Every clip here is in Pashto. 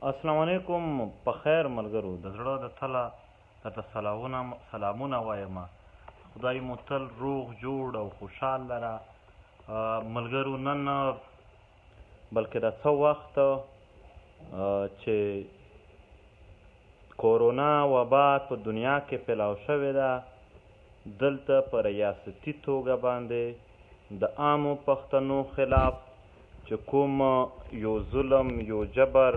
السلام علیکم. په خیر ملګرو، د زړه د تله درته سلامونه وایم. خدای مو تل روغ جوړ او خوشحال لره ملګرو. نن بلکې د څه وخت چې کورونا وبا په دنیا کې پیلاو شوې ده، دلته په ریاستي توګه باندې د عامو پښتنو خلاف چې کوم یو ظلم یو جبر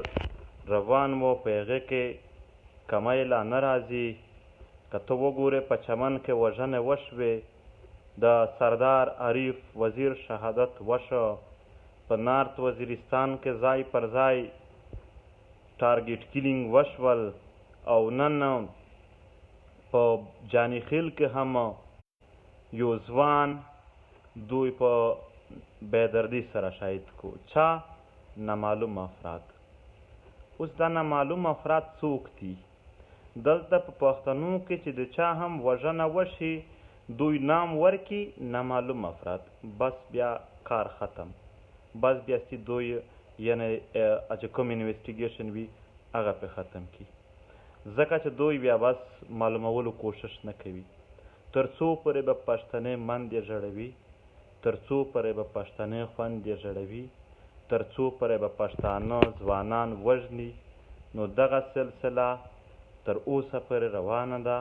روان و، په هغې کې کمی لا نه راځي. که ته وګورې په چمن کې وژنې وشوې، د سردار عریف وزیر شهادت وشو، په نارت وزیرستان کې ځای پر ځای ټارګېټ کیلینګ وشول، او نن په جاني خیل کې هم یو ځوان دوی په بېدردي سره شهید کو. چا؟ نامعلوم افراد. اوس دا نامعلوم افراد څوک دي؟ دلته په پښتنو کې چې د چا هم وژنه وشي، دوی نام ورکي نامعلوم افراد، بس بیا کار ختم. بس بیا چې دوی یعنی چې کوم انویسټیګیشن وي هغه پې ختم کړي، ځکه چې دوی بیا بس معلومولو کوشش نه کوي. تر څو پورې به پښتنې منډې ژړوي، تر څو پورې به پښتنې خویندې ژړوي، تر څو پورې به پښتانه ځوانان وژني، نو دغه سلسله تر اوسه پورې روانه ده.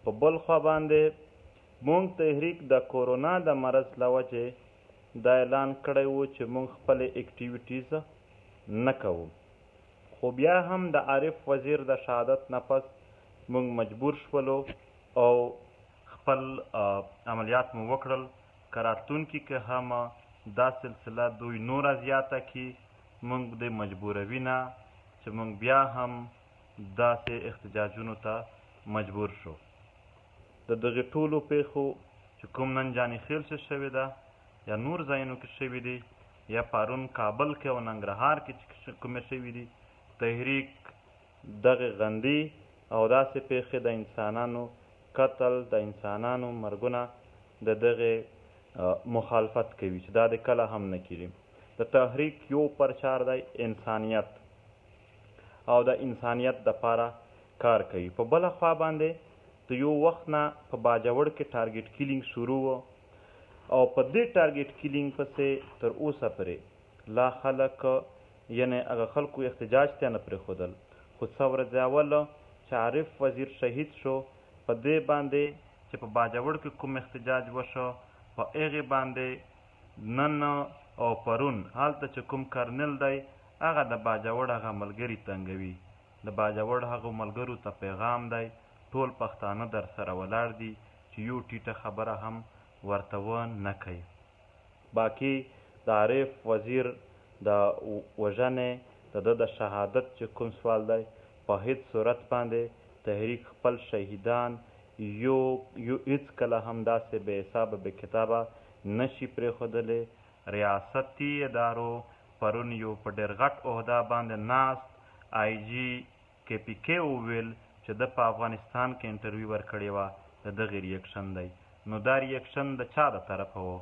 په بل خوا باندې موږ تحریک د کورونا د مرض له وجې دا اعلان کړی و چې موږ خپلې اکټیویټیز نه کوو، خو بیا هم د عارف وزیر د شهادت نه پس موږ مجبور شولو او خپل عملیات مو وکړل. که راتلونکي کې هم دا سلسله دوی نوره زیاته کړي، موږ دې مجبوروي نه چې موږ بیا هم داسې احتجاجونو ته مجبور شو. د دغې ټولو پیښو چې کوم نن جاني خیل چې شوې ده، یا نور ځایونو کې شوي دي، یا پرون کابل کې او ننګرهار کې چې کومې شوي دي، تحریک دغې غندي او داسې پیښې د انسانانو قتل، د انسانانو مرګونه، د دغې مخالفت کوي چې دا د کله هم نه کېږي. د تحریک یو پرچار دی انسانیت، او د انسانیت دپاره کار کوي. په بله خوا باندې د یو وخت نه په باجوړ کې ټارګېټ کیلینګ شروع و، او په دې ټارګېټ کیلینګ پسې تر اوسه پورې لا خلک یعنې هغه خلکو احتجاج ته نه پرېښودل. خو څه ورځې اول چې عارف وزیر شهید شو، په دې باندې چې په باجوړ کې کوم احتجاج وشو، په هغې باندې نن او پرون هلته چې کوم کرنل دی هغه د باجوړ هغه ملګري تنګوي. د باجوړ هغو ملګرو ته پیغام دی، ټول پښتانه در سره ولاړ دي، چې یو ټیټه خبره هم ورته ونه کوي. باقي د عارف وزیر د وژنې د ده د شهادت چې کوم سوال دی، په هیڅ صورت باندې تحریک خپل شهیدان یو هیڅکله هم داسې بې حسابه بې کتابه نشي پرېښودلی. ریاستي ادارو پرون یو په ډېر غټ عهده باندې ناست آی جي کې پي کې وویل چې ده په افغانستان کې انټرویو ورکړې وه، د دغې ریاکشن دی. نو دا ریاکشن د چا د طرفه و،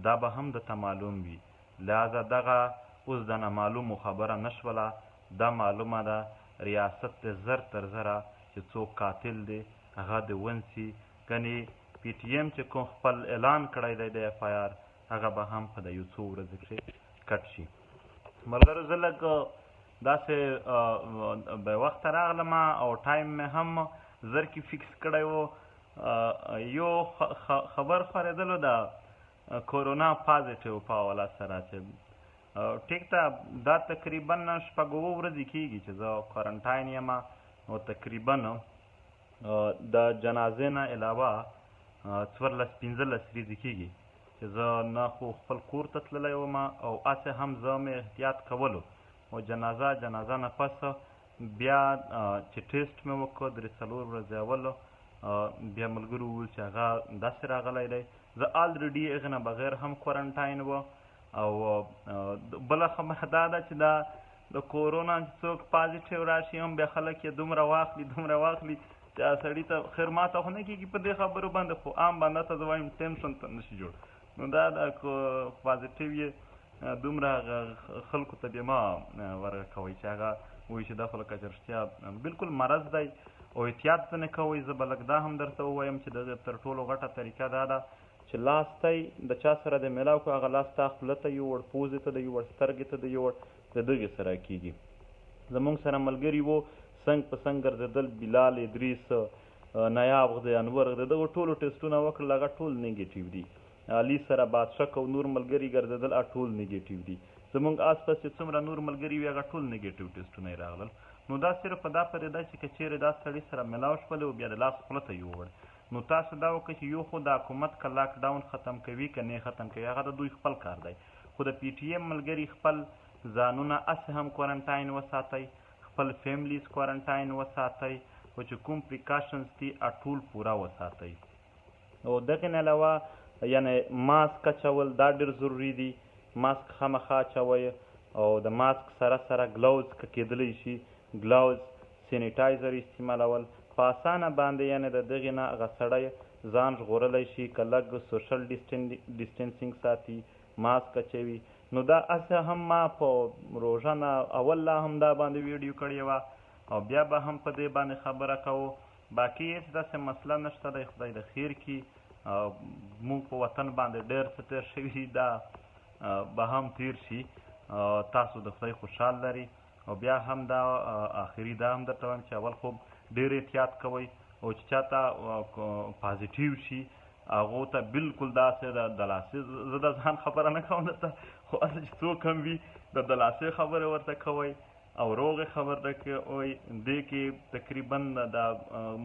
دا به هم درته معلوم وي. لہذا دغه اوس د نامعلومو خبره نه شوله، دا معلومه ده ریاست د زر تر زره چې څوک قاتل دی هغه د ونسي. ګنې پی ټي ایم چې کوم خپل اعلان کړی دی د اف آی آر، هغه به هم په د یو څو ورځو کې کټ شي. ملګرو زه لږ داسې بې وخته راغلم او ټایم مې هم زر کې فکس کړی و. یو خبر خورېدلو د کورونا پازیټیو په حواله سره چې ټیک ته دا تقریبا شپږ اووه ورځې کېږي چې زه کوارنټاین یم، او تقریبا د جنازې نه علاوه 14-15 ورځې کېږي چې زه نه خو خپل کور ته تللی وم، او هسې هم زه مې احتیاط کولو. او جنازه نه پس بیا چې ټیسټ مې وکړ 3-4 ورځې اول، بیا ملګرو وویل چې هغه داسې راغلی دی. زه الریډي هغې نه بغیر هم کوارنټاین و. او بله خبره دا ده چې دا د کورونا څوک پازیټیو راشي هم بیا خلک یې دومره واخلي چې سړي ته خیر ما ته خو نه کېږي په دې خبرو باندې، خو عام بنده ته زه وایم ټینشن ته نشي جوړ. نو دا د پازیټیو یې دومره خلکو ته بیا مه ورکوئ چې هغه وایي چې دا خو لکه چې رښتیا بالکل مرض دی او احتیاط ځنې کوئ. زه به لږ دا هم درته ووایم چې د تر ټولو غټه طریقه دا ده چې لاس ته د چا سره د میلاو کړو هغه لاس تا خوله ته یوړ، پوزې ته د یوړ، سترګې ته د یوړ، د دغې سره کېږي. زمونږ سره ملګري وو څنګ په څنګ ګرځېدل، بلال، ادریس، نایاب غده، انور غده، دغو ټولو ټسټونه وکړل، هغه ټول نیګیټیو دي. علي سره بادشک او نور ملګري ګرځېدل، هغه ټول نیګیټیو دي. زمونږ آس پاس چې څومره نور ملګري وي هغه ټول نیګیټیو ټسټونه یې راغلل. نو دا صرف په دا پرې ده چې که چیرې دا سړي سره میلاو شولې او بیا د لاس خوله ته یووړ، نو تاسو دا وکړئ چې یو خو د حکومت که لاک ډاون ختم کوي که نه ختم کوي هغه د دوی خپل کار دی، خو د پی ټي ایم ملګري خپل ځانونه هسې هم کوارنټاین وساتئ، خپل فیملیز کوارنټاین وساتئ، او چې کوم پریکاشنز دي ټول پوره وساتئ. او دغې نه علاوه یعنې ماسک اچول دا ډېر ضروري دي، ماسک خامخا اچوئ او د ماسک سره سره ګلوز که کېدلی شي ګلوز، سینیټایزر استعمالول په اسانه باندې، یعنې د دغې نه هغه سړی ځان ژغورلی شي که لږ سوشل ډسټنسینګ ساتي، ماسک اچوي. نو دا هسې هم ما په روژه نه اول لا هم دا باندې ویډیو کړې وه او بیا به هم په دې باندې خبره کوو. باقي هېڅ داسې مسله نشته دی، خدای د خیر کړي. موږ په وطن باندې ډېر څه تېر شوي، دا به هم تېر شي. تاسو د خدای خوشحال لري. او بیا هم دا آخري دا هم درته وایم چې اول خو ډېر احتیاط کوئ او چې چاته پازیټیو شي هغو ته بالکل داسې د لاسې، زه د ځان خبره نه کوم درته، خو هسې چې څوک هم وي د لاسې خبرې ورته کوئ او روغې خبرې کوئ. دې کې تقریبا د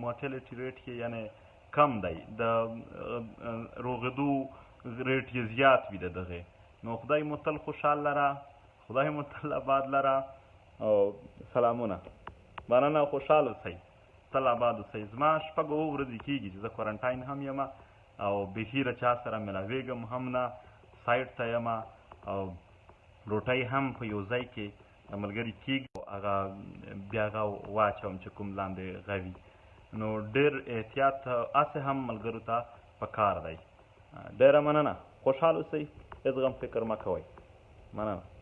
موټیلیټي ریټ کې یعنې کم دی، د روغېدو ریټ یې زیات وي د دغې. نو خدای مو تل خوشحال لره، خدای مو تل آباد لره او سلامونه. مننه، خوشحال اوسئ، تل آباد اوسئ. زما شپږ اوه ورځې کېږي چې زه کوارنټاین هم یم او بیخي له چا سره میلاویږم هم نه، سایډ ته یم او روټۍ هم په یو ځای کې ملګري کېږي هغه بیا هغه واچوم چې کوم لاندې غوي. نو ډېر احتیاط هسې هم ملګرو ته پکار دی. ډېره مننه، خوشحال اوسئ، هېڅ غم فکر مه کوئ. مننه.